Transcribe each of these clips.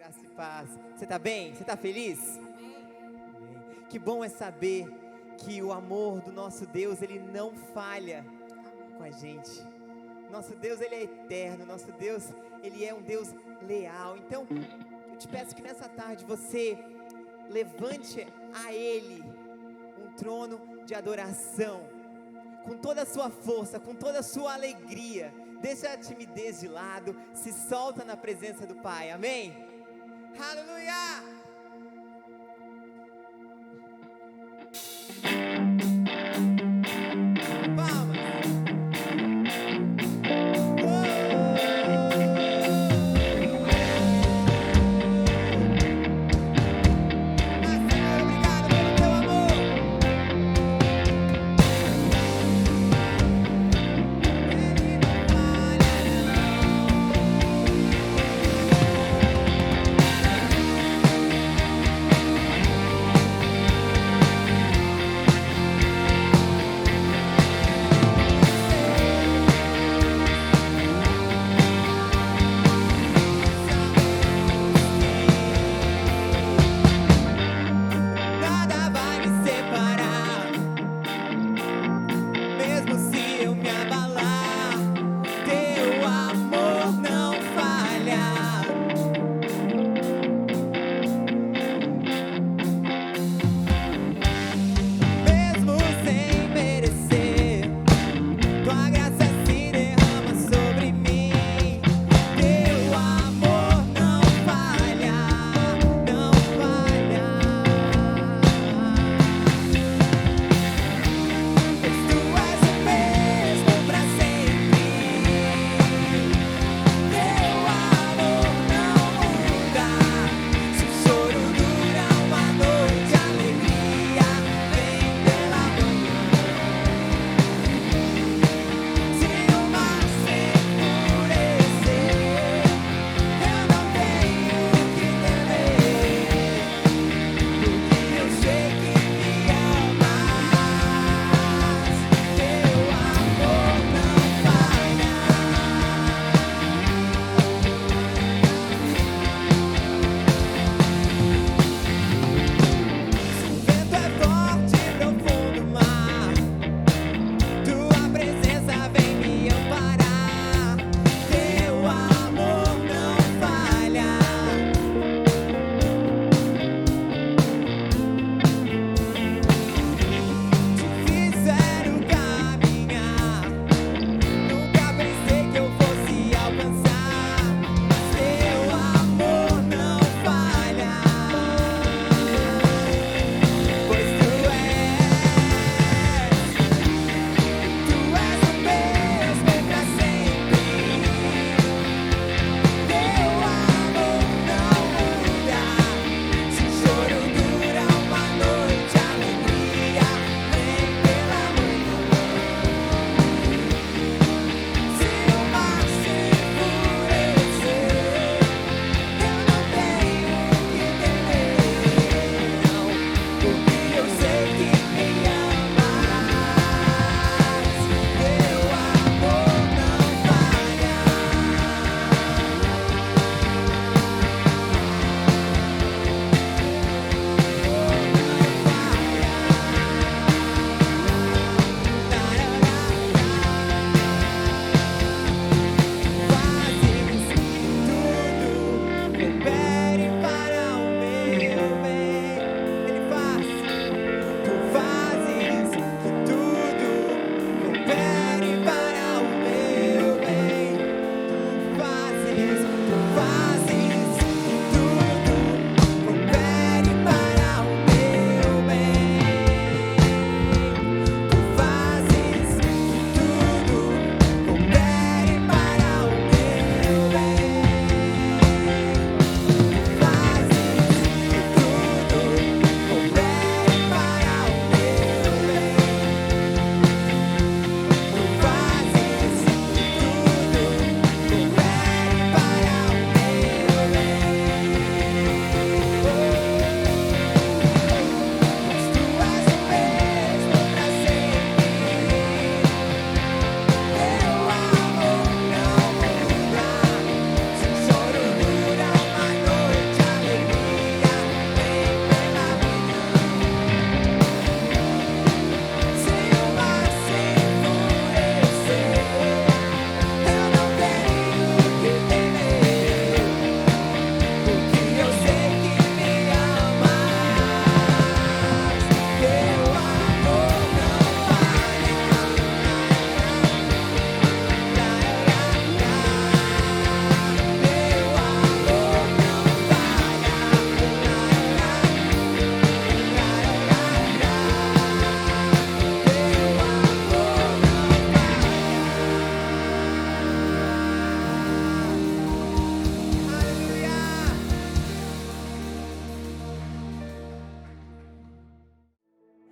Graça e paz. Você está bem? Você está feliz? Amém. Que bom é saber que o amor do nosso Deus, Ele não falha com a gente. Nosso Deus, Ele é eterno. Nosso Deus, Ele é um Deus leal. Então, eu te peço que nessa tarde você levante a Ele um trono de adoração, com toda a sua força, com toda a sua alegria. Deixa a timidez de lado, se solta na presença do Pai, amém? Aleluia!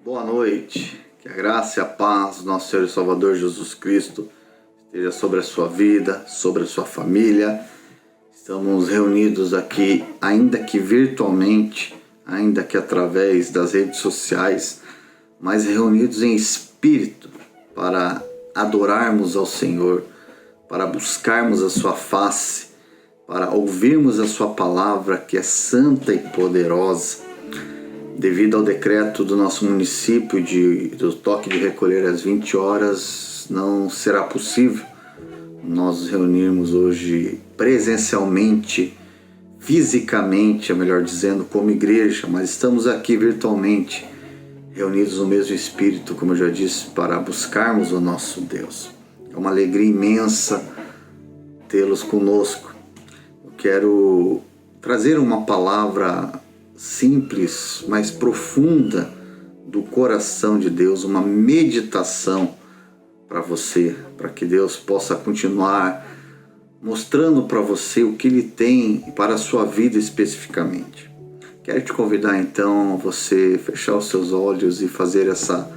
Boa noite, que a graça e a paz do nosso Senhor e Salvador Jesus Cristo esteja sobre a sua vida, sobre a sua família. Estamos reunidos aqui, ainda que virtualmente, ainda que através das redes sociais, mas reunidos em espírito para adorarmos ao Senhor, para buscarmos a sua face, para ouvirmos a sua palavra que é santa e poderosa. Devido ao decreto do nosso município do toque de recolher às 20 horas, não será possível nós nos reunirmos hoje presencialmente, fisicamente, é melhor dizendo, como igreja, mas estamos aqui virtualmente, reunidos no mesmo espírito, como eu já disse, para buscarmos o nosso Deus. É uma alegria imensa tê-los conosco. Eu quero trazer uma palavra simples, mas profunda do coração de Deus, uma meditação para você, para que Deus possa continuar mostrando para você o que Ele tem para a sua vida especificamente. Quero te convidar então a você fechar os seus olhos e fazer essa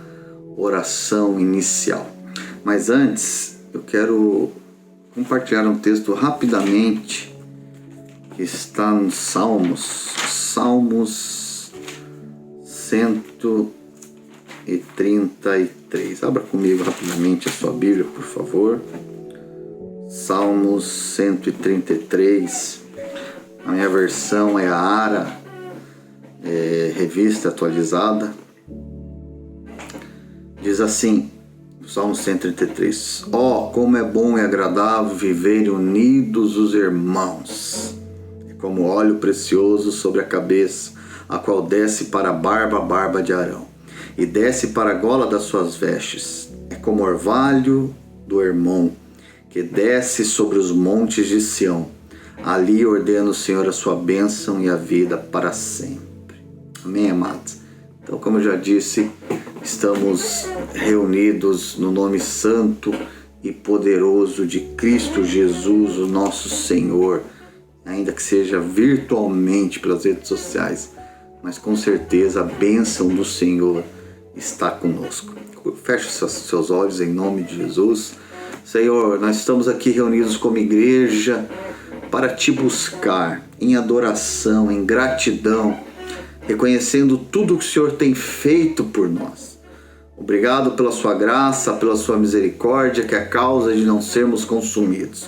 oração inicial. Mas antes, eu quero compartilhar um texto rapidamente que está nos Salmos 133. Abra comigo rapidamente a sua Bíblia, por favor. Salmos 133. A minha versão é a ARA, revista atualizada. Diz assim, Salmo 133. Como é bom e agradável viverem unidos os irmãos. Como óleo precioso sobre a cabeça, a qual desce para a barba de Arão, e desce para a gola das suas vestes. É como orvalho do Hermon, que desce sobre os montes de Sião. Ali ordena o Senhor a sua bênção e a vida para sempre. Amém, amados? Então, como eu já disse, estamos reunidos no nome santo e poderoso de Cristo Jesus, o nosso Senhor, ainda que seja virtualmente pelas redes sociais, mas com certeza a bênção do Senhor está conosco. Feche seus olhos em nome de Jesus. Senhor, nós estamos aqui reunidos como igreja para te buscar em adoração, em gratidão, reconhecendo tudo que o Senhor tem feito por nós. Obrigado pela sua graça, pela sua misericórdia, que é a causa de não sermos consumidos.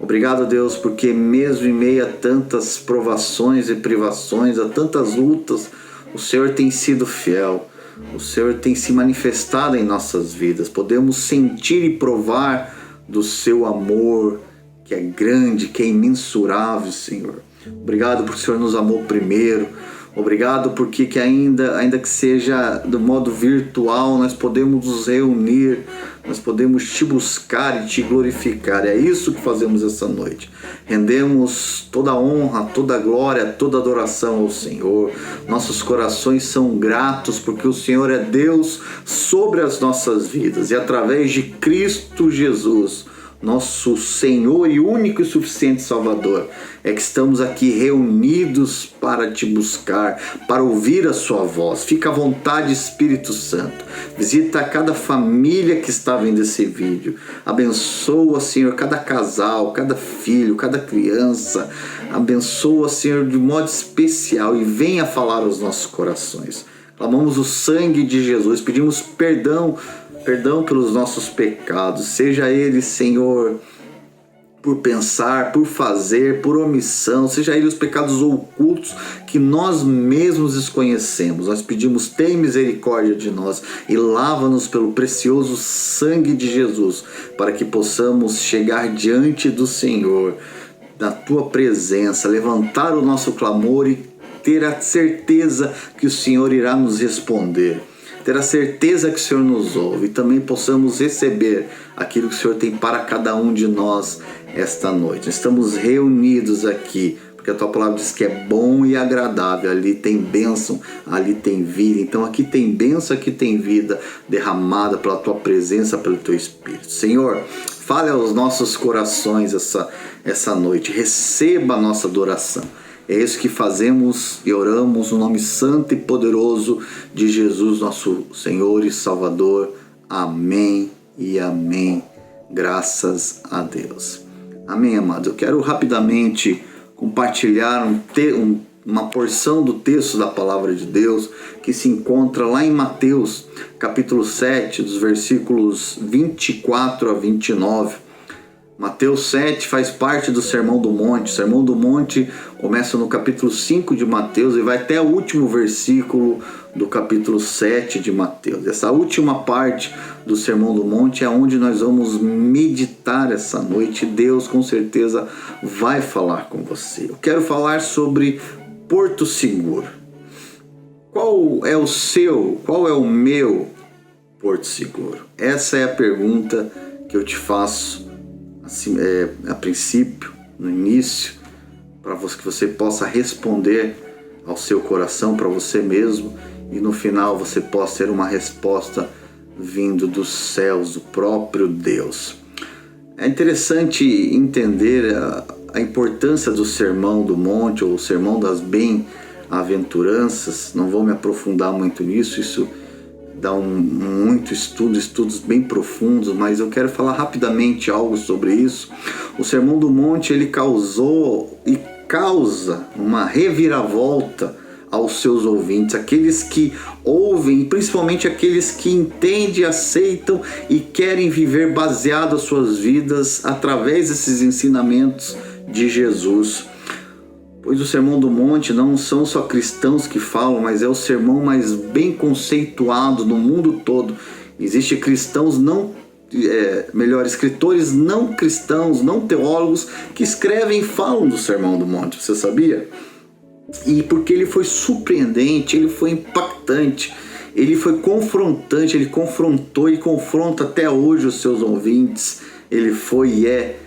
Obrigado, Deus, porque mesmo em meio a tantas provações e privações, a tantas lutas, o Senhor tem sido fiel. O Senhor tem se manifestado em nossas vidas. Podemos sentir e provar do seu amor, que é grande, que é imensurável, Senhor. Obrigado porque o Senhor nos amou primeiro. Obrigado porque que ainda que seja do modo virtual, nós podemos nos reunir, nós podemos te buscar e te glorificar. É isso que fazemos essa noite. Rendemos toda a honra, toda a glória, toda a adoração ao Senhor. Nossos corações são gratos porque o Senhor é Deus sobre as nossas vidas. E através de Cristo Jesus, nosso Senhor e único e suficiente Salvador, é que estamos aqui reunidos para te buscar, para ouvir a sua voz. Fica à vontade, Espírito Santo. Visita cada família que está vendo esse vídeo. Abençoa, Senhor, cada casal, cada filho, cada criança. Abençoa, Senhor, de modo especial e venha falar aos nossos corações. Clamamos o sangue de Jesus, pedimos perdão pelos nossos pecados, seja ele, Senhor, por pensar, por fazer, por omissão, seja ele os pecados ocultos que nós mesmos desconhecemos. Nós pedimos, tem misericórdia de nós e lava-nos pelo precioso sangue de Jesus, para que possamos chegar diante do Senhor, na tua presença, levantar o nosso clamor e ter a certeza que o Senhor irá nos responder. Ter a certeza que o Senhor nos ouve e também possamos receber aquilo que o Senhor tem para cada um de nós esta noite. Estamos reunidos aqui porque a tua palavra diz que é bom e agradável. Ali tem bênção, ali tem vida. Então aqui tem bênção, aqui tem vida derramada pela tua presença, pelo teu Espírito. Senhor, fale aos nossos corações essa noite. Receba a nossa adoração. É isso que fazemos e oramos no nome santo e poderoso de Jesus, nosso Senhor e Salvador. Amém e amém. Graças a Deus. Amém, amados. Eu quero rapidamente compartilhar uma porção do texto da palavra de Deus que se encontra lá em Mateus, capítulo 7, dos versículos 24 a 29. Mateus 7 faz parte do Sermão do Monte. O Sermão do Monte começa no capítulo 5 de Mateus e vai até o último versículo do capítulo 7 de Mateus. Essa última parte do Sermão do Monte é onde nós vamos meditar essa noite. Deus com certeza vai falar com você. Eu quero falar sobre Porto Seguro. Qual é o meu Porto Seguro? Essa é a pergunta que eu te faço assim, a princípio, no início, para que você possa responder ao seu coração, para você mesmo, e no final você possa ter uma resposta vindo dos céus, do próprio Deus. É interessante entender a importância do Sermão do Monte, ou o Sermão das Bem-aventuranças. Não vou me aprofundar muito nisso, isso dá muito estudos bem profundos, mas eu quero falar rapidamente algo sobre isso. O Sermão do Monte, ele causou e causa uma reviravolta aos seus ouvintes, aqueles que ouvem, principalmente aqueles que entendem, aceitam e querem viver baseado as suas vidas através desses ensinamentos de Jesus. Pois o Sermão do Monte não são só cristãos que falam, mas é o sermão mais bem conceituado no mundo todo. Existem cristãos escritores não cristãos, não teólogos, que escrevem e falam do Sermão do Monte, você sabia? E porque ele foi surpreendente, ele foi impactante, ele foi confrontante, ele confrontou e confronta até hoje os seus ouvintes. Ele foi e é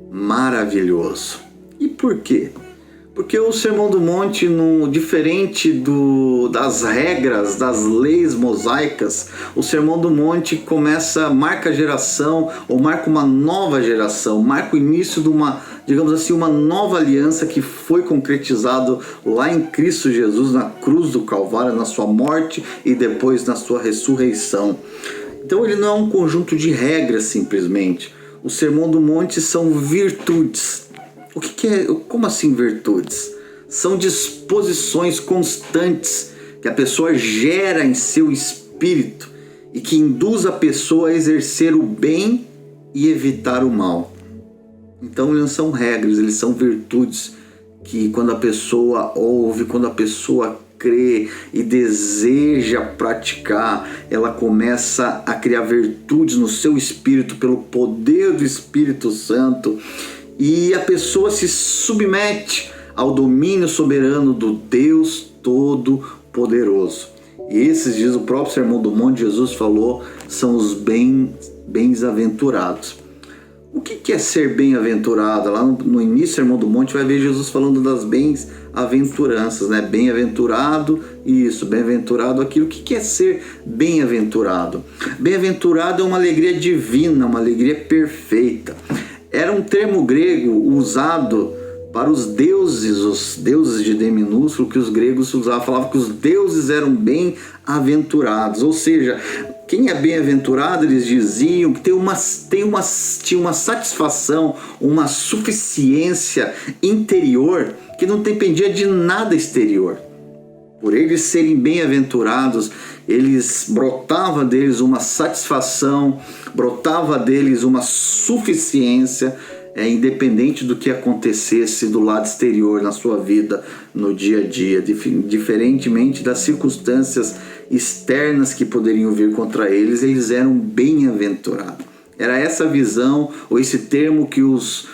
maravilhoso. E por quê? Porque o Sermão do Monte, diferente das regras, das leis mosaicas, o Sermão do Monte marca a geração, ou marca uma nova geração, marca o início de uma nova aliança que foi concretizado lá em Cristo Jesus, na cruz do Calvário, na sua morte e depois na sua ressurreição. Então ele não é um conjunto de regras simplesmente. O Sermão do Monte são virtudes. O que é? Como assim virtudes? São disposições constantes que a pessoa gera em seu espírito e que induz a pessoa a exercer o bem e evitar o mal. Então eles não são regras, eles são virtudes que quando a pessoa ouve, quando a pessoa crê e deseja praticar, ela começa a criar virtudes no seu espírito pelo poder do Espírito Santo. E a pessoa se submete ao domínio soberano do Deus Todo-Poderoso. E esses dias, o próprio Sermão do Monte, Jesus falou, são os bem-aventurados. O que é ser bem-aventurado? Lá no início do Sermão do Monte vai ver Jesus falando das bem-aventuranças, né? Bem-aventurado, isso, bem-aventurado aquilo. O que é ser bem-aventurado? Bem-aventurado é uma alegria divina, uma alegria perfeita. Era um termo grego usado para os deuses de D minúsculo, que os gregos usavam, falavam que os deuses eram bem-aventurados. Ou seja, quem é bem-aventurado, eles diziam que tinha uma satisfação, uma suficiência interior que não dependia de nada exterior. Por eles serem bem-aventurados, brotava deles uma satisfação, brotava deles uma suficiência, independente do que acontecesse do lado exterior na sua vida, no dia a dia, diferentemente das circunstâncias externas que poderiam vir contra eles, eles eram bem-aventurados. Era essa visão, ou esse termo que os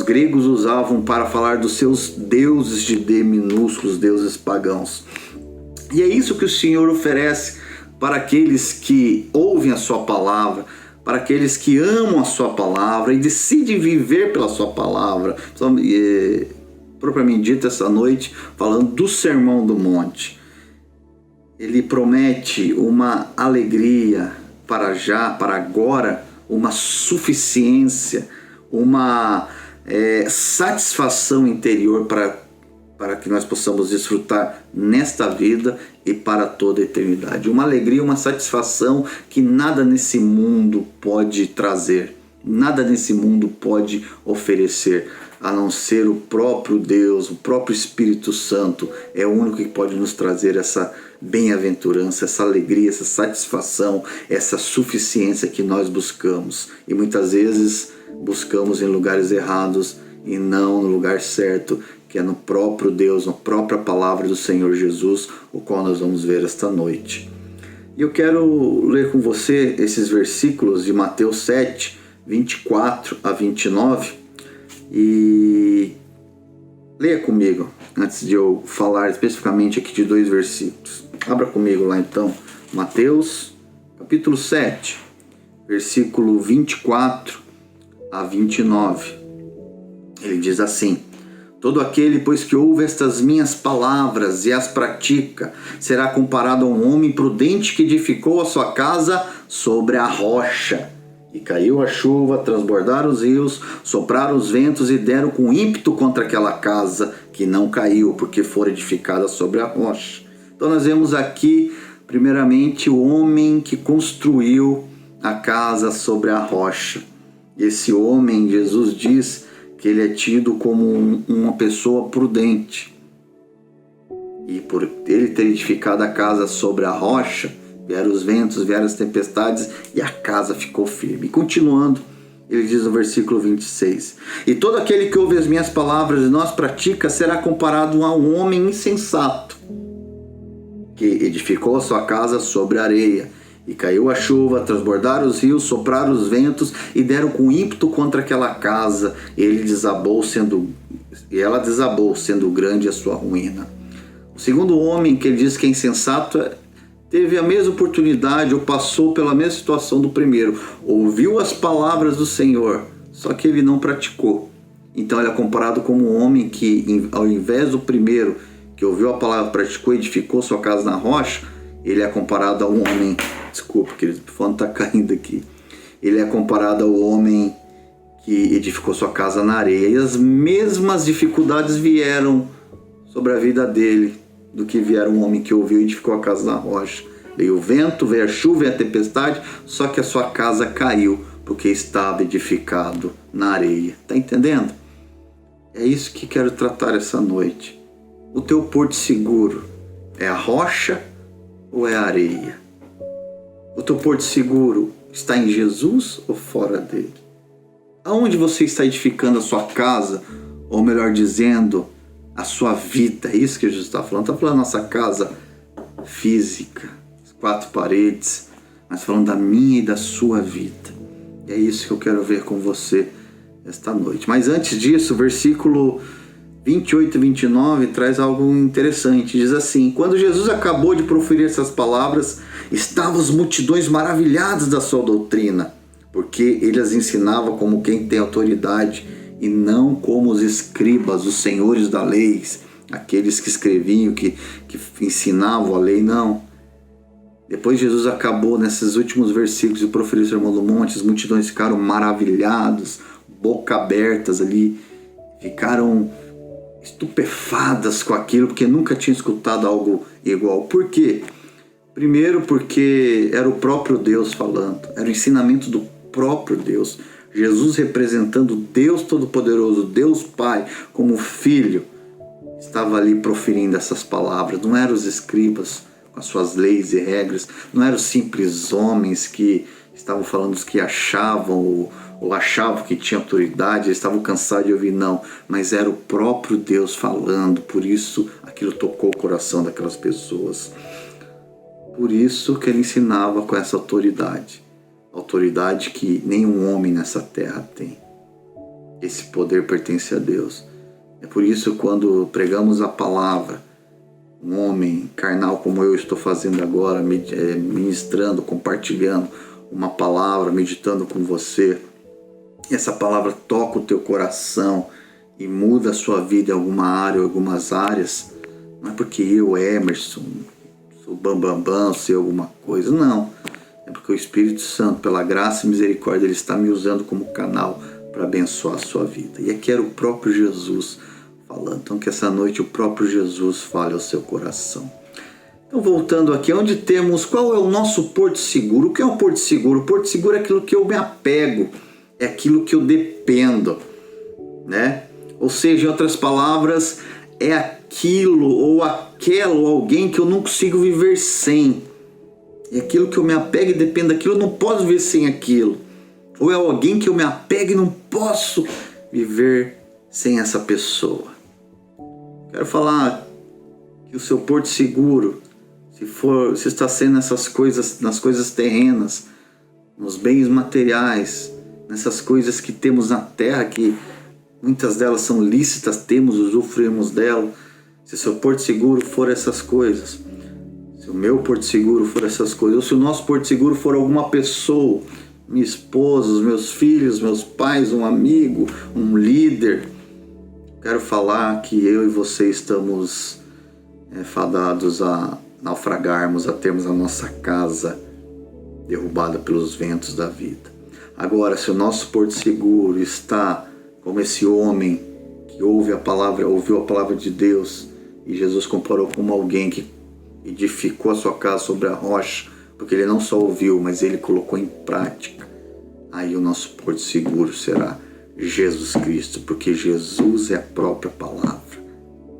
gregos usavam para falar dos seus deuses de D minúsculos, deuses pagãos. E é isso que o Senhor oferece para aqueles que ouvem a sua palavra, para aqueles que amam a sua palavra e decidem viver pela sua palavra. Propriamente dito, essa noite, falando do Sermão do Monte. Ele promete uma alegria para já, para agora, uma suficiência, uma satisfação interior para para que nós possamos desfrutar nesta vida e para toda a eternidade. Uma alegria, uma satisfação que nada nesse mundo pode trazer, nada nesse mundo pode oferecer, a não ser o próprio Deus, o próprio Espírito Santo, é o único que pode nos trazer essa bem-aventurança, essa alegria, essa satisfação, essa suficiência que nós buscamos. E muitas vezes buscamos em lugares errados e não no lugar certo, que é no próprio Deus, na própria palavra do Senhor Jesus, o qual nós vamos ver esta noite. E eu quero ler com você esses versículos de Mateus 7, 24 a 29, e leia comigo, antes de eu falar especificamente aqui de 2 versículos. Abra comigo lá então, Mateus capítulo 7, versículo 24 a 29. Ele diz assim: todo aquele, pois, que ouve estas minhas palavras e as pratica, será comparado a um homem prudente que edificou a sua casa sobre a rocha. E caiu a chuva, transbordaram os rios, sopraram os ventos e deram com ímpeto contra aquela casa, que não caiu, porque fora edificada sobre a rocha. Então nós vemos aqui, primeiramente, o homem que construiu a casa sobre a rocha. Esse homem, Jesus diz que ele é tido como uma pessoa prudente. E por ele ter edificado a casa sobre a rocha, vieram os ventos, vieram as tempestades e a casa ficou firme. E continuando, ele diz no versículo 26: e todo aquele que ouve as minhas palavras e não as pratica será comparado a um homem insensato, que edificou a sua casa sobre a areia. E caiu a chuva, transbordaram os rios, sopraram os ventos e deram com ímpeto contra aquela casa. E ela desabou, sendo grande a sua ruína. O segundo homem, que ele diz que é insensato, teve a mesma oportunidade, ou passou pela mesma situação do primeiro. Ouviu as palavras do Senhor, só que ele não praticou. Então ele é comparado como um homem que, ao invés do primeiro, que ouviu a palavra, praticou e edificou sua casa na rocha, ele é comparado a um homem... Desculpa, querido, o fone está caindo aqui. Ele é comparado ao homem que edificou sua casa na areia. E as mesmas dificuldades vieram sobre a vida dele do que vieram um homem que ouviu e edificou a casa na rocha. Veio o vento, veio a chuva, veio a tempestade, só que a sua casa caiu, porque estava edificado na areia. Está entendendo? É isso que quero tratar essa noite. O teu porto seguro é a rocha ou é a areia? O teu porto seguro está em Jesus ou fora dele? Aonde você está edificando a sua casa, ou melhor dizendo, a sua vida? É isso que Jesus está falando. Está falando da nossa casa física, as 4 paredes, mas falando da minha e da sua vida. E é isso que eu quero ver com você esta noite. Mas antes disso, o versículo 28 e 29 traz algo interessante. Diz assim: quando Jesus acabou de proferir essas palavras, estavam as multidões maravilhadas da sua doutrina, porque ele as ensinava como quem tem autoridade, e não como os escribas, os senhores da lei, aqueles que escreviam, que ensinavam a lei, não. Depois Jesus acabou, nesses últimos versículos, de proferir o Sermão do Monte, as multidões ficaram maravilhadas, boca abertas ali, ficaram estupefadas com aquilo, porque nunca tinham escutado algo igual. Por quê? Primeiro, porque era o próprio Deus falando, era o ensinamento do próprio Deus. Jesus representando Deus Todo-Poderoso, Deus Pai, como Filho, estava ali proferindo essas palavras. Não eram os escribas com as suas leis e regras, não eram os simples homens que estavam falando os que achavam ou achavam que tinha autoridade, eles estavam cansados de ouvir, não, mas era o próprio Deus falando. Por isso aquilo tocou o coração daquelas pessoas. Por isso que ele ensinava com essa autoridade que nenhum homem nessa terra tem. Esse poder pertence a Deus. É por isso, quando pregamos a palavra, um homem carnal como eu estou fazendo agora, ministrando, compartilhando uma palavra, meditando com você, essa palavra toca o teu coração e muda a sua vida em alguma área ou algumas áreas, não é porque eu, Emerson, sou bambambam, sei alguma coisa, não. É porque o Espírito Santo, pela graça e misericórdia, ele está me usando como canal para abençoar a sua vida. E aqui era o próprio Jesus falando. Então que essa noite o próprio Jesus fale ao seu coração. Então voltando aqui, onde temos, qual é o nosso porto seguro? O que é um porto seguro? O porto seguro é aquilo que eu me apego, é aquilo que eu dependo, né? Ou seja, em outras palavras, é aquilo ou aquela ou alguém que eu não consigo viver sem. É aquilo que eu me apego e dependo daquilo, eu não posso viver sem aquilo. Ou é alguém que eu me apego e não posso viver sem essa pessoa. Quero falar que o seu porto seguro, se está sendo nessas coisas, nas coisas terrenas, nos bens materiais, nessas coisas que temos na terra, que muitas delas são lícitas, temos, usufruímos dela. Se o seu porto seguro for essas coisas, se o meu porto seguro for essas coisas, ou se o nosso porto seguro for alguma pessoa, minha esposa, os meus filhos, meus pais, um amigo, um líder, quero falar que eu e você estamos fadados a naufragarmos, a termos a nossa casa derrubada pelos ventos da vida. Agora, se o nosso porto seguro está como esse homem que ouviu a palavra de Deus, e Jesus comparou como alguém que edificou a sua casa sobre a rocha, porque ele não só ouviu, mas ele colocou em prática, aí o nosso porto seguro será Jesus Cristo, porque Jesus é a própria palavra.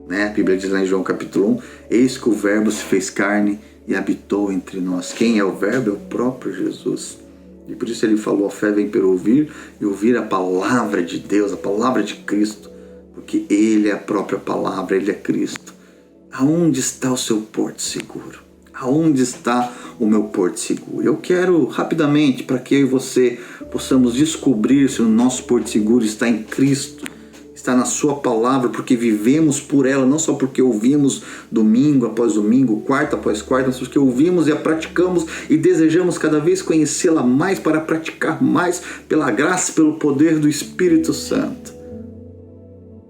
A Bíblia diz lá em João capítulo 1, eis que o verbo se fez carne e habitou entre nós. Quem é o verbo? É o próprio Jesus. E por isso ele falou, a fé vem pelo ouvir, e ouvir a palavra de Deus, a palavra de Cristo, porque ele é a própria palavra, ele é Cristo. Aonde está o seu porto seguro? Aonde está o meu porto seguro? Eu quero rapidamente, para que eu e você possamos descobrir se o nosso porto seguro está em Cristo, está na sua palavra, porque vivemos por ela, não só porque ouvimos domingo após domingo, quarta após quarta, mas porque ouvimos e a praticamos e desejamos cada vez conhecê-la mais para praticar mais pela graça e pelo poder do Espírito Santo.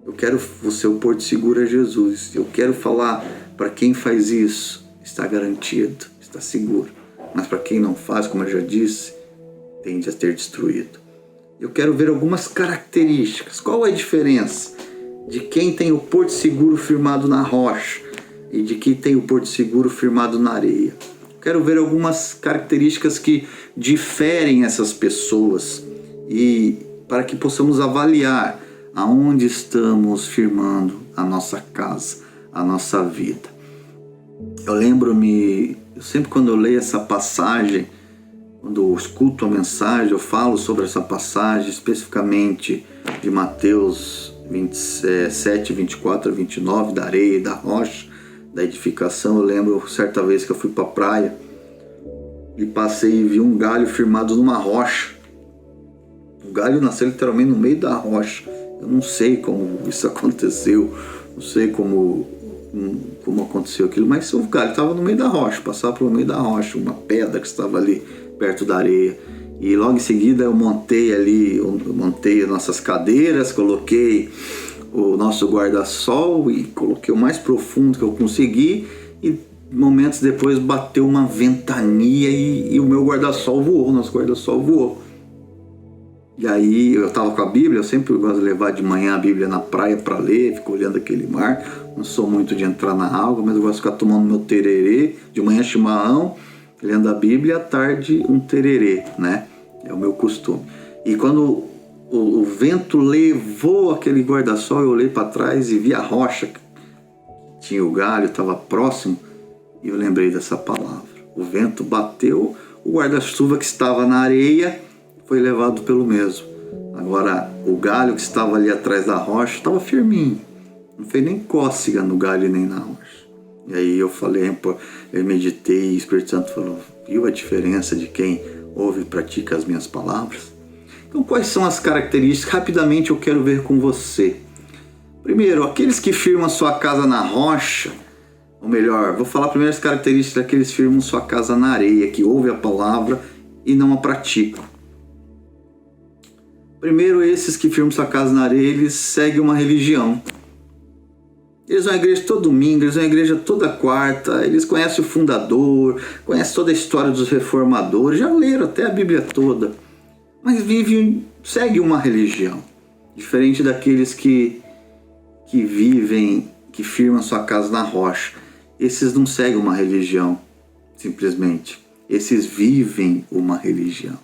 Eu quero o seu porto seguro é Jesus. Eu quero falar para quem faz isso, está garantido, está seguro. Mas para quem não faz, como eu já disse, tende a ser destruído. Eu quero ver algumas características. Qual é a diferença de quem tem o porto seguro firmado na rocha e de quem tem o porto seguro firmado na areia? Quero ver algumas características que diferem essas pessoas e para que possamos avaliar aonde estamos firmando a nossa casa, a nossa vida. Eu lembro-me, sempre quando eu leio essa passagem, quando eu escuto a mensagem, eu falo sobre essa passagem, especificamente de Mateus 27, 24 a 29, da areia e da rocha, da edificação. Eu lembro certa vez que eu fui para a praia e passei e vi um galho firmado numa rocha. O galho nasceu literalmente no meio da rocha. Eu não sei como isso aconteceu, não sei como aconteceu aquilo, mas o galho estava no meio da rocha, passava pelo meio da rocha, uma pedra que estava ali perto da areia. E logo em seguida eu montei as nossas cadeiras, coloquei o nosso guarda-sol e coloquei o mais profundo que eu consegui, e momentos depois bateu uma ventania e o meu guarda-sol voou, o nosso guarda-sol voou. E aí eu estava com a Bíblia, eu sempre gosto de levar de manhã a Bíblia na praia para ler, fico olhando aquele mar, não sou muito de entrar na água, mas eu gosto de ficar tomando meu tererê, de manhã chimarrão, lendo a Bíblia, à tarde um tererê, né? É o meu costume. E quando o vento levou aquele guarda-sol, eu olhei para trás e vi a rocha, tinha o galho, estava próximo, e eu lembrei dessa palavra. O vento bateu, o guarda-chuva que estava na areia foi levado pelo mesmo. Agora, o galho que estava ali atrás da rocha estava firminho, não fez nem cócega no galho nem na rocha. E aí eu falei, eu meditei e o Espírito Santo falou, viu a diferença de quem ouve e pratica as minhas palavras? Então, quais são as características? Rapidamente eu quero ver com você. Primeiro, aqueles que firmam a sua casa na rocha, ou melhor, vou falar primeiro as características daqueles que firmam sua casa na areia, que ouvem a palavra e não a praticam. Primeiro, esses que firmam sua casa na areia, eles seguem uma religião. Eles vão à igreja todo domingo, eles vão à igreja toda quarta, eles conhecem o fundador, conhecem toda a história dos reformadores, já leram até a Bíblia toda, mas seguem uma religião, diferente daqueles que que vivem, que firmam sua casa na rocha, esses não seguem uma religião, simplesmente. Esses vivem uma religião.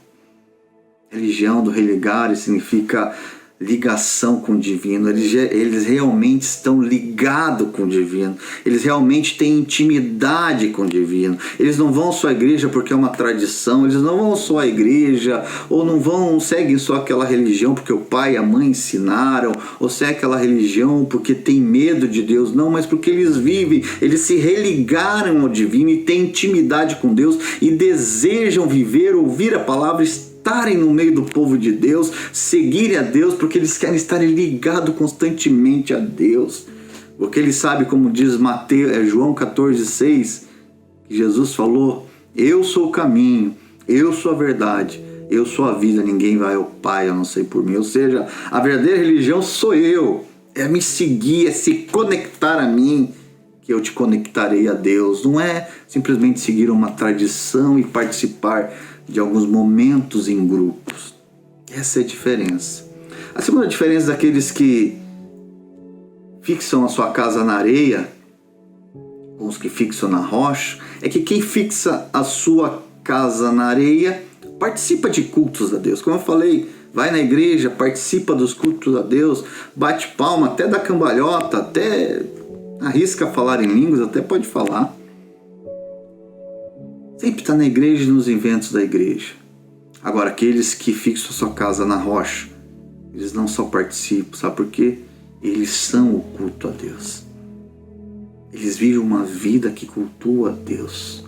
Religião do religare significa ligação com o divino. Eles realmente estão ligados com o divino. Eles realmente têm intimidade com o divino. Eles não vão só à igreja porque é uma tradição. Eles não vão só à igreja, ou não seguem só aquela religião porque o pai e a mãe ensinaram, ou seguem aquela religião porque tem medo de Deus. Não, mas porque eles vivem, eles se religaram ao divino e têm intimidade com Deus e desejam viver, ouvir a palavra, estarem no meio do povo de Deus, seguirem a Deus, porque eles querem estar ligados constantemente a Deus. Porque eles sabem, como diz João 14,6, que Jesus falou: eu sou o caminho, eu sou a verdade, eu sou a vida, ninguém vai ao Pai a não ser por mim. Ou seja, a verdadeira religião sou eu, é me seguir, é se conectar a mim, que eu te conectarei a Deus. Não é simplesmente seguir uma tradição e participar de alguns momentos em grupos. Essa é a diferença. A segunda diferença daqueles que fixam a sua casa na areia, com os que fixam na rocha, é que quem fixa a sua casa na areia participa de cultos a Deus. Como eu falei, vai na igreja, participa dos cultos a Deus, bate palma, até dá cambalhota, até arrisca falar em línguas, até pode falar. Sempre está na igreja e nos eventos da igreja. Agora, aqueles que fixam sua casa na rocha, eles não só participam, sabe por quê? Eles são o culto a Deus. Eles vivem uma vida que cultua a Deus.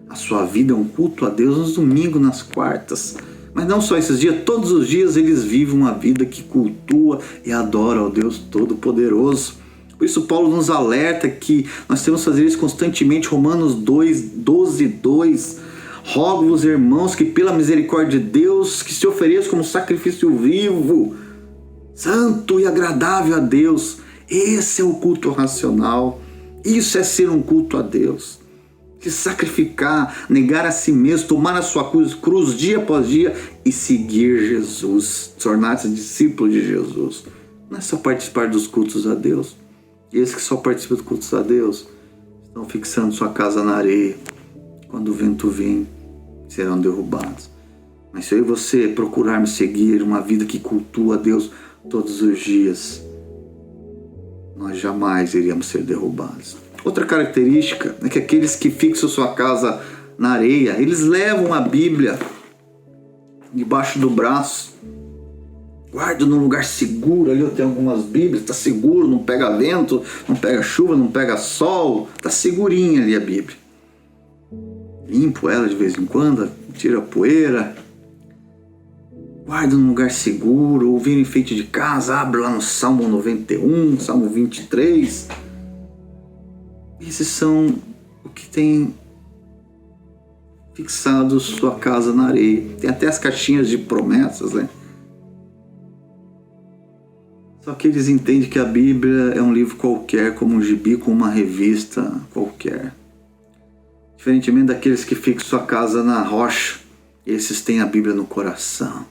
A sua vida é um culto a Deus nos domingos, nas quartas. Mas não só esses dias, todos os dias eles vivem uma vida que cultua e adora ao Deus Todo-Poderoso. Por isso Paulo nos alerta que nós temos que fazer isso constantemente. Romanos 12:2. Rogo-vos, irmãos, que pela misericórdia de Deus, que se ofereça como sacrifício vivo, santo e agradável a Deus. Esse é o culto racional. Isso é ser um culto a Deus. Se sacrificar, negar a si mesmo, tomar a sua cruz dia após dia e seguir Jesus. Tornar-se discípulo de Jesus. Não é só participar dos cultos a Deus. E esses que só participam dos cultos a Deus estão fixando sua casa na areia. Quando o vento vir, serão derrubados. Mas se eu e você procurarmos seguir uma vida que cultua a Deus todos os dias, nós jamais iríamos ser derrubados. Outra característica é que aqueles que fixam sua casa na areia, eles levam a Bíblia debaixo do braço. Guarda num lugar seguro. Ali eu tenho algumas Bíblias, está seguro, não pega vento, não pega chuva, não pega sol, está segurinha ali a Bíblia. Limpo ela de vez em quando, tira a poeira. Guarda num lugar seguro, ou vira enfeite de casa, abre lá no Salmo 91, Salmo 23. Esses são o que tem fixado sua casa na areia. Tem até as caixinhas de promessas, né? Só que eles entendem que a Bíblia é um livro qualquer, como um gibi, como uma revista qualquer. Diferentemente daqueles que fixam sua casa na rocha, esses têm a Bíblia no coração.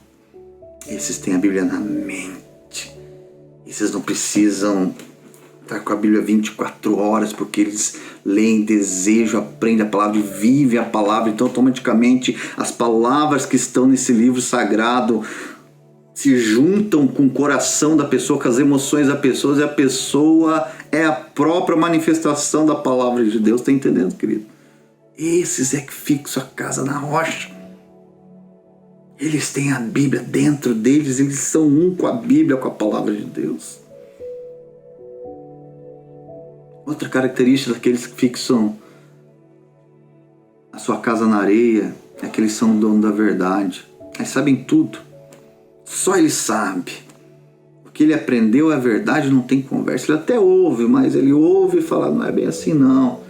Esses têm a Bíblia na mente. Esses não precisam estar com a Bíblia 24 horas, porque eles leem, desejam, aprendem a palavra e vivem a palavra. Então, automaticamente, as palavras que estão nesse livro sagrado se juntam com o coração da pessoa, com as emoções da pessoa, e a pessoa é a própria manifestação da palavra de Deus. Está entendendo, querido? Esses é que fixam a casa na rocha. Eles têm a Bíblia dentro deles, eles são um com a Bíblia, com a palavra de Deus. Outra característica daqueles que fixam a sua casa na areia é que eles são dono da verdade. Eles sabem tudo. Só ele sabe. O que ele aprendeu é verdade, não tem conversa. Ele até ouve, mas ele ouve e fala: não é bem assim não.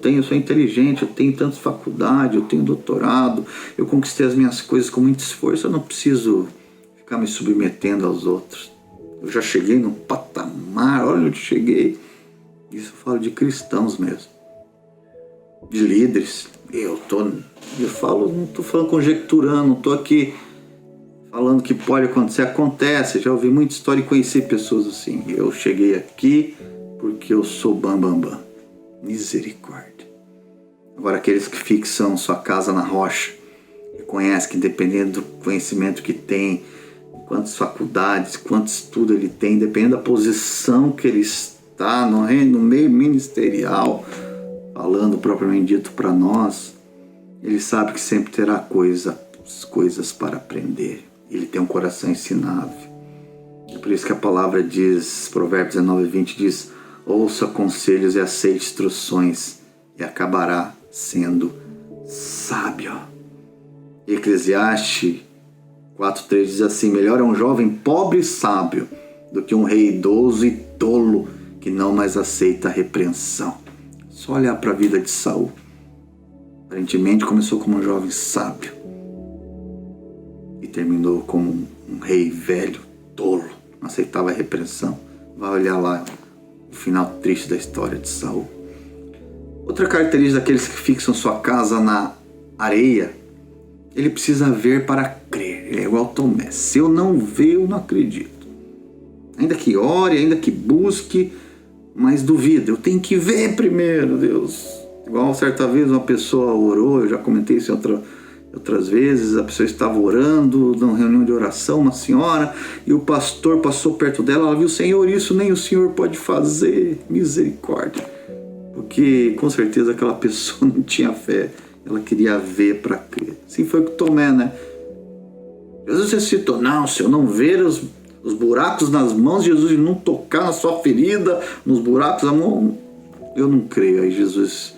Eu sou inteligente, eu tenho tantas faculdades, eu tenho doutorado, eu conquistei as minhas coisas com muito esforço, eu não preciso ficar me submetendo aos outros. Eu já cheguei num patamar, olha onde cheguei. Isso eu falo de cristãos mesmo, de líderes. Não estou falando conjecturando, não estou aqui falando que pode acontecer, acontece. Já ouvi muita história e conheci pessoas assim. Eu cheguei aqui porque eu sou bam. Misericórdia. Agora, aqueles que fixam sua casa na rocha, reconhecem que dependendo do conhecimento que tem, quantas faculdades, quanto estudo ele tem, dependendo da posição que ele está no meio ministerial, falando propriamente dito para nós, ele sabe que sempre terá coisas para aprender. Ele tem um coração ensinável. É por isso que a palavra diz, Provérbios 19:20 diz: ouça conselhos e aceite instruções, e acabará sendo sábio. Eclesiastes 4:3 diz assim: melhor é um jovem pobre e sábio do que um rei idoso e tolo que não mais aceita a repreensão. Só olhar para a vida de Saul. Aparentemente começou como um jovem sábio e terminou como um rei velho, tolo, não aceitava a repreensão. Vai olhar lá o final triste da história de Saul. Outra característica daqueles que fixam sua casa na areia, ele precisa ver para crer. Ele é igual Tomé. Se eu não ver, eu não acredito. Ainda que ore, ainda que busque, mas duvida. Eu tenho que ver primeiro, Deus. Igual certa vez uma pessoa orou, eu já comentei isso outras vezes, a pessoa estava orando numa reunião de oração, uma senhora, e o pastor passou perto dela, ela viu: Senhor, isso nem o Senhor pode fazer. Misericórdia. Porque com certeza aquela pessoa não tinha fé, ela queria ver para crer. Assim foi com Tomé, né? Jesus ressuscitou. Não, se eu não ver os buracos nas mãos de Jesus e não tocar na sua ferida, nos buracos da mão, eu não creio. Aí Jesus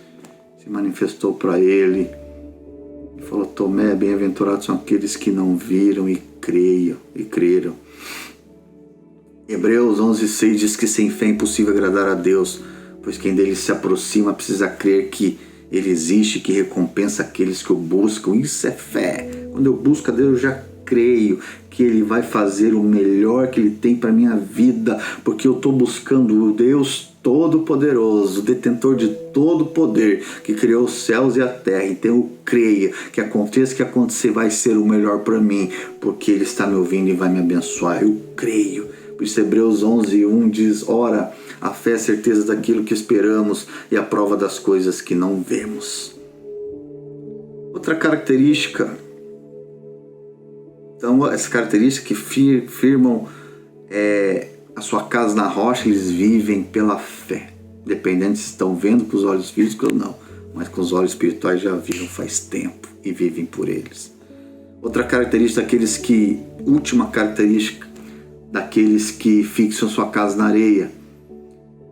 se manifestou para ele e falou: Tomé, bem-aventurados são aqueles que não viram e creram. Hebreus 11:6 diz que sem fé é impossível agradar a Deus, pois quem dele se aproxima precisa crer que ele existe, que recompensa aqueles que o buscam. Isso é fé. Quando eu busco a Deus, eu já creio que Ele vai fazer o melhor que Ele tem para minha vida, porque eu estou buscando o Deus Todo-Poderoso, detentor de todo poder, que criou os céus e a terra. Então eu creio que aconteça o que acontecer, vai ser o melhor para mim, porque Ele está me ouvindo e vai me abençoar. Eu creio. Por isso Hebreus 11:1 diz: ora, a fé é a certeza daquilo que esperamos e a prova das coisas que não vemos. Outra característica, então, essa característica que firmam a sua casa na rocha, eles vivem pela fé. Independente se estão vendo com os olhos físicos ou não, mas com os olhos espirituais já viram faz tempo e vivem por eles. Outra característica última característica daqueles que fixam sua casa na areia,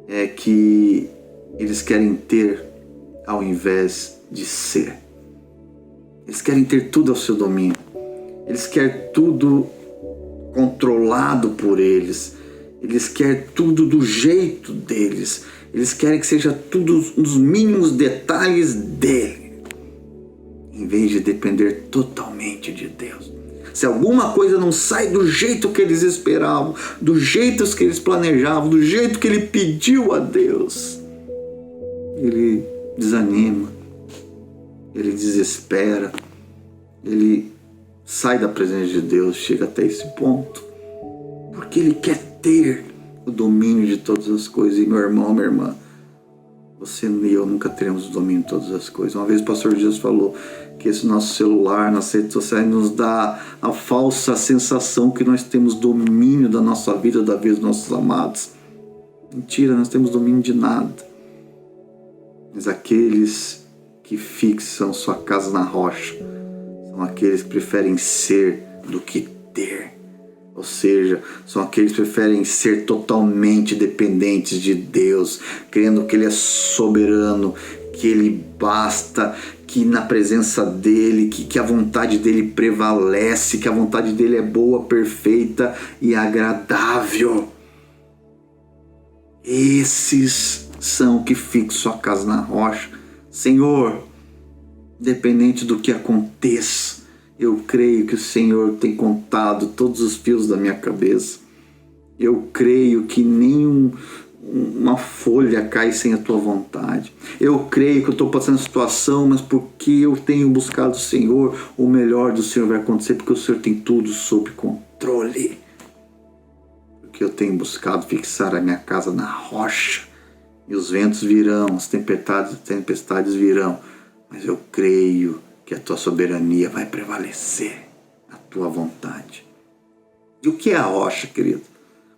é que eles querem ter ao invés de ser. Eles querem ter tudo ao seu domínio. Eles querem tudo controlado por eles. Eles querem tudo do jeito deles. Eles querem que seja tudo nos mínimos detalhes dele, em vez de depender totalmente de Deus. Se alguma coisa não sai do jeito que eles esperavam, do jeito que eles planejavam, do jeito que ele pediu a Deus, ele desanima, ele desespera, ele sai da presença de Deus, chega até esse ponto, porque ele quer ter o domínio de todas as coisas. E meu irmão, minha irmã, você e eu nunca teremos o domínio de todas as coisas. Uma vez o pastor Jesus falou que esse nosso celular, nas redes sociais, nos dá a falsa sensação que nós temos domínio da nossa vida, da vida dos nossos amados. Mentira, nós temos domínio de nada. Mas aqueles que fixam sua casa na rocha são aqueles que preferem ser do que ter. Ou seja, são aqueles que preferem ser totalmente dependentes de Deus, crendo que Ele é soberano, que Ele basta, que na presença dEle, que a vontade dEle prevalece, que a vontade dEle é boa, perfeita e agradável. Esses são que fixam a casa na rocha. Senhor, independente do que aconteça, eu creio que o Senhor tem contado todos os fios da minha cabeça. Eu creio que nenhum uma folha cai sem a tua vontade. Eu creio que eu estou passando situação, mas porque eu tenho buscado o Senhor, o melhor do Senhor vai acontecer, porque o Senhor tem tudo sob controle. Porque eu tenho buscado fixar a minha casa na rocha, e os ventos virão, as tempestades virão, mas eu creio que a tua soberania vai prevalecer, a tua vontade. E o que é a rocha, querido?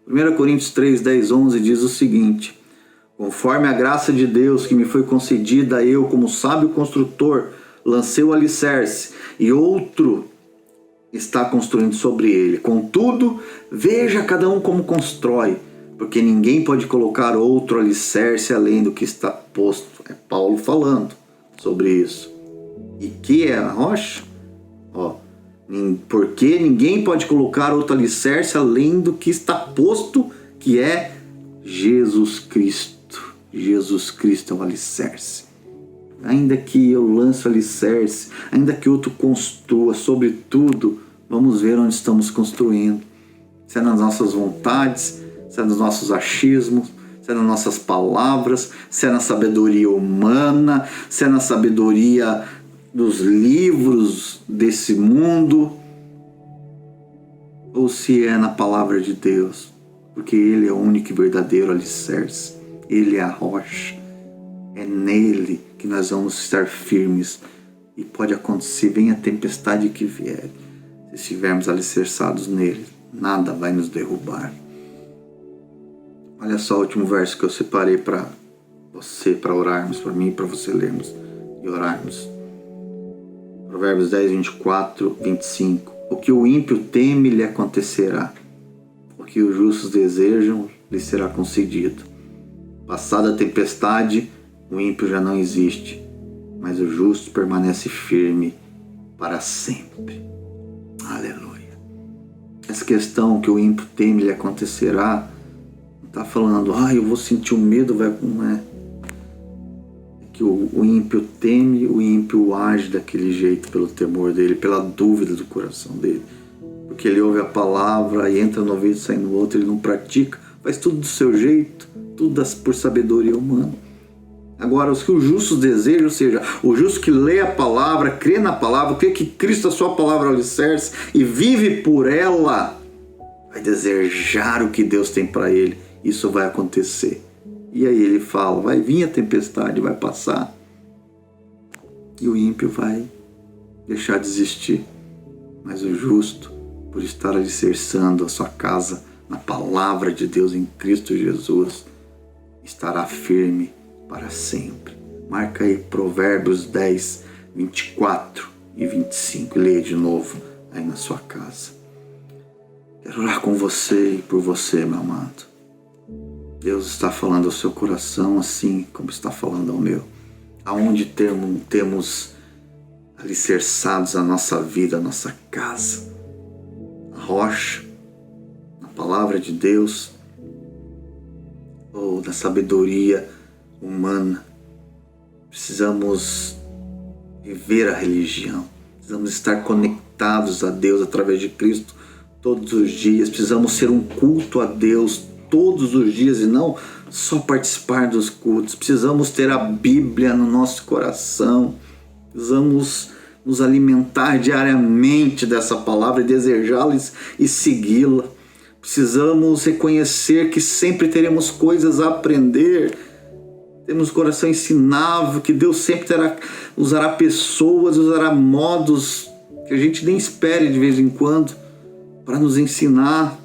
1 Coríntios 3, 10, 11 diz o seguinte: conforme a graça de Deus que me foi concedida, eu, como sábio construtor, lancei o alicerce, e outro está construindo sobre ele. Contudo, veja cada um como constrói, porque ninguém pode colocar outro alicerce além do que está posto. É Paulo falando sobre isso. E que é a rocha? Porque ninguém pode colocar outro alicerce além do que está posto, que é Jesus Cristo. Jesus Cristo é o alicerce. Ainda que eu lance o alicerce, ainda que outro construa, sobretudo, vamos ver onde estamos construindo. Se é nas nossas vontades, se é nos nossos achismos, se é nas nossas palavras, se é na sabedoria humana, se é na sabedoria dos livros desse mundo, ou se é na palavra de Deus, porque Ele é o único e verdadeiro alicerce, Ele é a rocha, é nele que nós vamos estar firmes, e pode acontecer, venha a tempestade que vier, se estivermos alicerçados nele, nada vai nos derrubar. Olha só o último verso que eu separei para você, para orarmos, para mim e para você lermos e orarmos. Provérbios 10, 24, 25. O que o ímpio teme lhe acontecerá. O que os justos desejam lhe será concedido. Passada a tempestade, o ímpio já não existe, mas o justo permanece firme para sempre. Aleluia. Essa questão que o ímpio teme lhe acontecerá, não está falando, eu vou sentir um medo, não é. Que o ímpio teme, o ímpio age daquele jeito pelo temor dele, pela dúvida do coração dele. Porque ele ouve a palavra e entra no ouvido e sai no outro, ele não pratica, faz tudo do seu jeito, tudo por sabedoria humana. Agora, os que os justos desejam, ou seja, o justo que lê a palavra, crê na palavra, crê que Cristo é a sua palavra alicerce e vive por ela, vai desejar o que Deus tem para ele. Isso vai acontecer. E aí ele fala, vai vir a tempestade, vai passar. E o ímpio vai deixar de existir. Mas o justo, por estar alicerçando a sua casa na palavra de Deus em Cristo Jesus, estará firme para sempre. Marca aí Provérbios 10, 24 e 25. Leia de novo aí na sua casa. Quero orar com você e por você, meu amado. Deus está falando ao seu coração assim como está falando ao meu. Aonde temos alicerçados a nossa vida, a nossa casa. A rocha, na palavra de Deus, ou na sabedoria humana. Precisamos viver a religião. Precisamos estar conectados a Deus através de Cristo todos os dias. Precisamos ser um culto a Deus todos os dias e não só participar dos cultos. Precisamos ter a Bíblia no nosso coração. Precisamos nos alimentar diariamente dessa palavra e desejá-la e segui-la. Precisamos reconhecer que sempre teremos coisas a aprender. Temos um coração ensinável, que Deus sempre usará pessoas, usará modos que a gente nem espere de vez em quando para nos ensinar.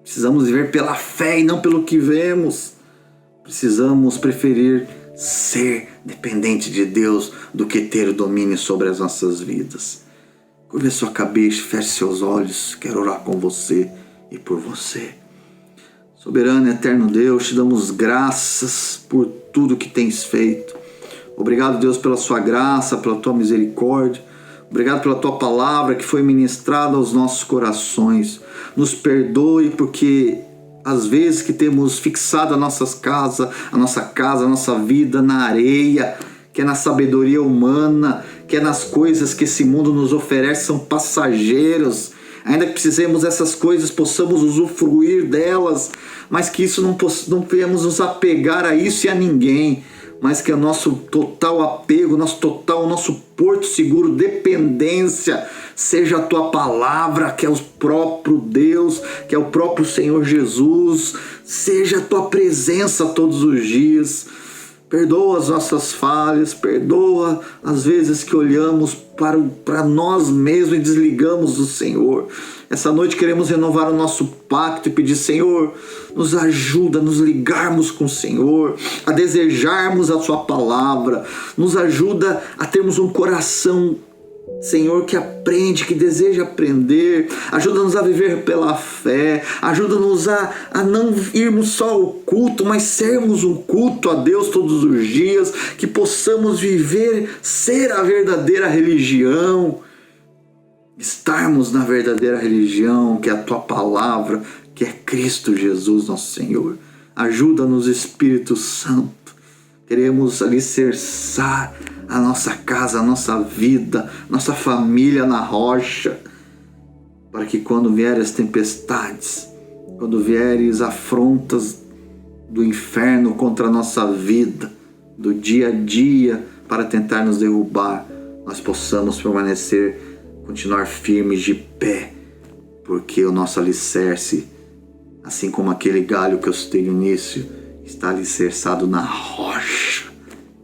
Precisamos viver pela fé e não pelo que vemos. Precisamos preferir ser dependente de Deus do que ter o domínio sobre as nossas vidas. Curva a sua cabeça, feche seus olhos. Quero orar com você e por você. Soberano e eterno Deus, te damos graças por tudo que tens feito. Obrigado, Deus, pela sua graça, pela tua misericórdia. Obrigado pela tua palavra que foi ministrada aos nossos corações. Nos perdoe porque às vezes que temos fixado a nossa casa, a nossa vida na areia, que é na sabedoria humana, que é nas coisas que esse mundo nos oferece, são passageiros. ainda que precisemos dessas coisas, possamos usufruir delas, mas que isso não venhamos nos apegar a isso e a ninguém, mas que o nosso total apego, nosso porto seguro, dependência, seja a tua palavra, que é o próprio Deus, que é o próprio Senhor Jesus, seja a tua presença todos os dias. Perdoa as nossas falhas, perdoa as vezes que olhamos para nós mesmos e desligamos do Senhor. Essa noite queremos renovar o nosso pacto e pedir: Senhor, nos ajuda a nos ligarmos com o Senhor, a desejarmos a Sua palavra, nos ajuda a termos um coração, Senhor, que aprende, que deseja aprender. Ajuda-nos a viver pela fé. Ajuda-nos a não irmos só ao culto, mas sermos um culto a Deus todos os dias. Que possamos ser a verdadeira religião. Estarmos na verdadeira religião, que é a Tua palavra, que é Cristo Jesus, nosso Senhor. Ajuda-nos, Espírito Santo. Queremos alicerçar a nossa casa, a nossa vida, nossa família na rocha, para que quando vierem as tempestades, quando vierem as afrontas do inferno contra a nossa vida, do dia a dia, para tentar nos derrubar, nós possamos permanecer, continuar firmes de pé, porque o nosso alicerce, assim como aquele galho que eu citei no início, está alicerçado na rocha.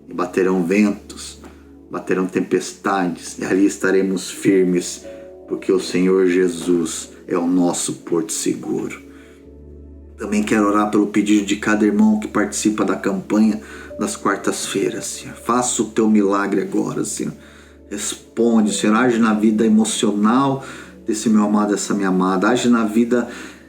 E baterão ventos, baterão tempestades, e ali estaremos firmes, porque o Senhor Jesus é o nosso porto seguro. Também quero orar pelo pedido de cada irmão que participa da campanha das quartas-feiras, Senhor. Faça o teu milagre agora, Senhor. Responde, Senhor. Age na vida emocional desse meu amado, dessa minha amada. Age na vida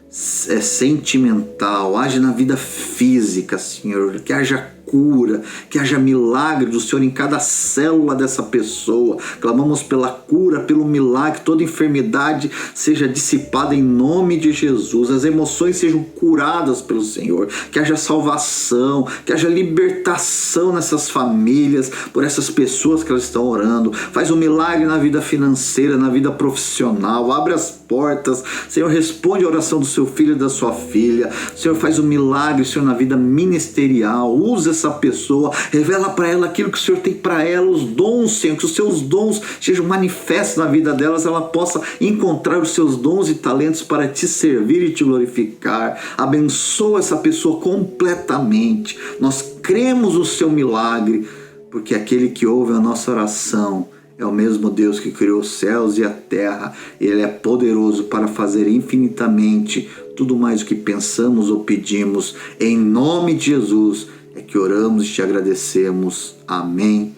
sentimental. Age na vida física, Senhor. Que haja cura, que haja milagre do Senhor em cada célula dessa pessoa. Clamamos pela cura, pelo milagre, toda enfermidade seja dissipada em nome de Jesus, as emoções sejam curadas pelo Senhor, que haja salvação, que haja libertação nessas famílias, por essas pessoas que elas estão orando. Faz um milagre na vida financeira, na vida profissional, abre as portas, Senhor, responde a oração do seu filho e da sua filha. Senhor, faz um milagre, Senhor, na vida ministerial, usa essa pessoa, revela para ela aquilo que o Senhor tem para ela, os dons, Senhor, que os seus dons sejam manifestos na vida delas, ela possa encontrar os seus dons e talentos para te servir e te glorificar. Abençoa essa pessoa completamente. Nós cremos no seu milagre, porque aquele que ouve a nossa oração é o mesmo Deus que criou os céus e a terra. Ele é poderoso para fazer infinitamente tudo mais do que pensamos ou pedimos. Em nome de Jesus é que oramos e te agradecemos. Amém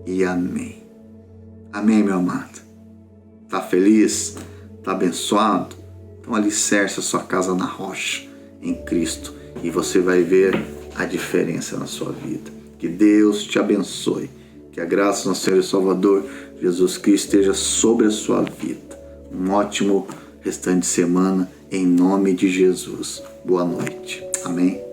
e amém. Amém, meu amado. Tá feliz? Tá abençoado? Então alicerce a sua casa na rocha, em Cristo, e você vai ver a diferença na sua vida. Que Deus te abençoe. Que a graça do nosso Senhor e Salvador Jesus Cristo esteja sobre a sua vida. Um ótimo restante de semana, em nome de Jesus. Boa noite. Amém.